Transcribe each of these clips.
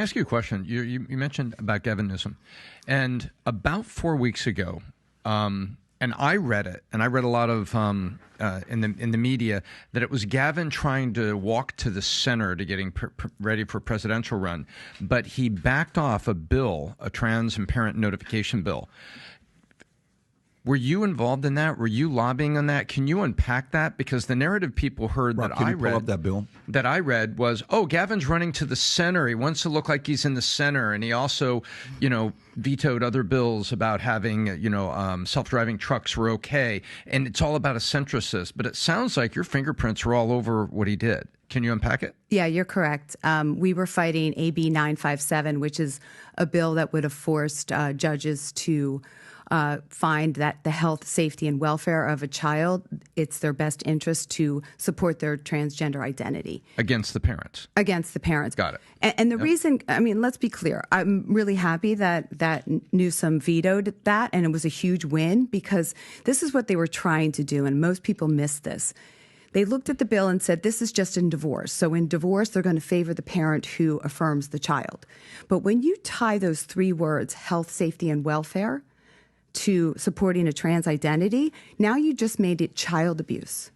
ask you a question? You mentioned about Gavin Newsom, and about 4 weeks ago, and I read it, and I read a lot of in the media that it was Gavin trying to walk to the center to getting ready for a presidential run, but he backed off a bill, a trans and parent notification bill. Were you involved in that? Were you lobbying on that? Can you unpack that? Because the narrative people heard Rob, that can I you pull read up that bill? that I read was, oh, Gavin's running to the center. He wants to look like he's in the center, and he also, vetoed other bills about having, self-driving trucks were okay, and it's all about a centricist. But it sounds like your fingerprints were all over what he did. Can you unpack it? Yeah, you're correct. We were fighting AB 957, which is a bill that would have forced judges to find that the health, safety, and welfare of a child, it's their best interest to support their transgender identity. Against the parents. Against the parents. Got it. And the reason, let's be clear. I'm really happy that Newsom vetoed that, and it was a huge win because this is what they were trying to do, and most people miss this. They looked at the bill and said, this is just in divorce. So in divorce, they're going to favor the parent who affirms the child. But when you tie those three words, health, safety, and welfare, to supporting a trans identity, now you just made it child abuse.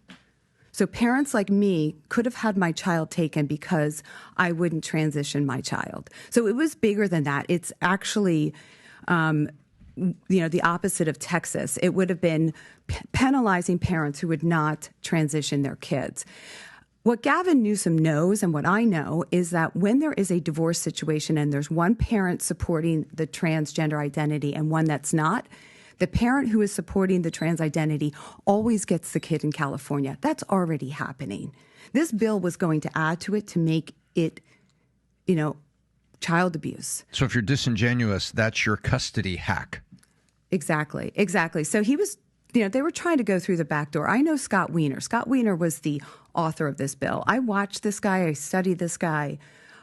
So parents like me could have had my child taken because I wouldn't transition my child. So it was bigger than that. It's actually, the opposite of Texas. It would have been penalizing parents who would not transition their kids. What Gavin Newsom knows and what I know is that when there is a divorce situation and there's one parent supporting the transgender identity and one that's not, the parent who is supporting the trans identity always gets the kid in California. That's already happening. This bill was going to add to it to make it, child abuse. So if you're disingenuous, that's your custody hack. Exactly. So he was, they were trying to go through the back door. I know Scott Wiener. Scott Wiener was the author of this bill. I watched this guy. I studied this guy.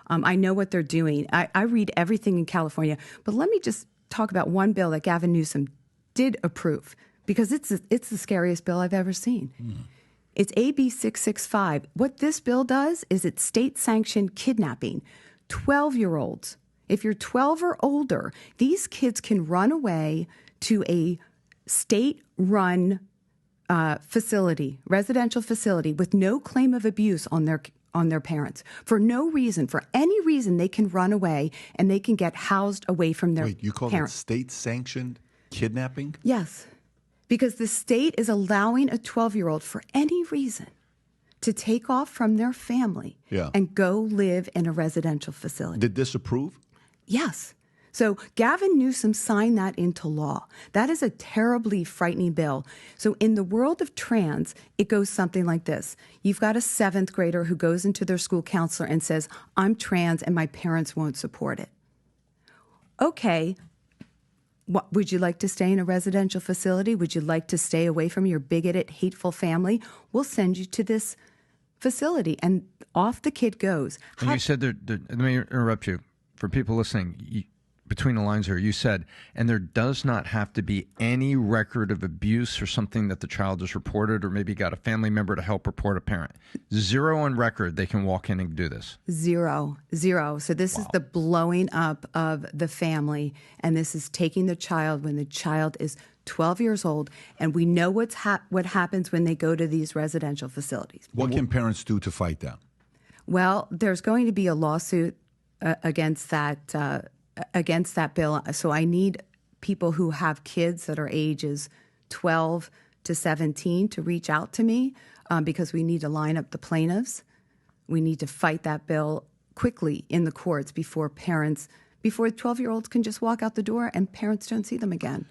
I know what they're doing. I read everything in California. But let me just talk about one bill that Gavin Newsom did approve because it's the scariest bill I've ever seen. It's AB 665. What this bill does is it's state-sanctioned kidnapping. 12-year-olds. If you're 12 or older, these kids can run away to a state-run facility, residential facility, with no claim of abuse on their parents. For no reason, for any reason, they can run away and they can get housed away from their parents. Wait, you call it state-sanctioned kidnapping? Yes, because the state is allowing a 12-year-old for any reason to take off from their family and go live in a residential facility. Did this approve? Yes. So Gavin Newsom signed that into law. That is a terribly frightening bill. So in the world of trans, it goes something like this. You've got a 7th grader who goes into their school counselor and says, I'm trans and my parents won't support it. Okay, would you like to stay in a residential facility? Would you like to stay away from your bigoted, hateful family? We'll send you to this facility. And off the kid goes. And you said, let me interrupt you. For people listening, between the lines here, you said, and there does not have to be any record of abuse or something that the child has reported or maybe got a family member to help report a parent. 0 on record, they can walk in and do this. 0. So this is the blowing up of the family, and this is taking the child when the child is 12 years old, and we know what happens when they go to these residential facilities. What can parents do to fight that? Well, there's going to be a lawsuit against that bill. So I need people who have kids that are ages 12 to 17 to reach out to me because we need to line up the plaintiffs. We need to fight that bill quickly in the courts before 12-year-olds can just walk out the door and parents don't see them again.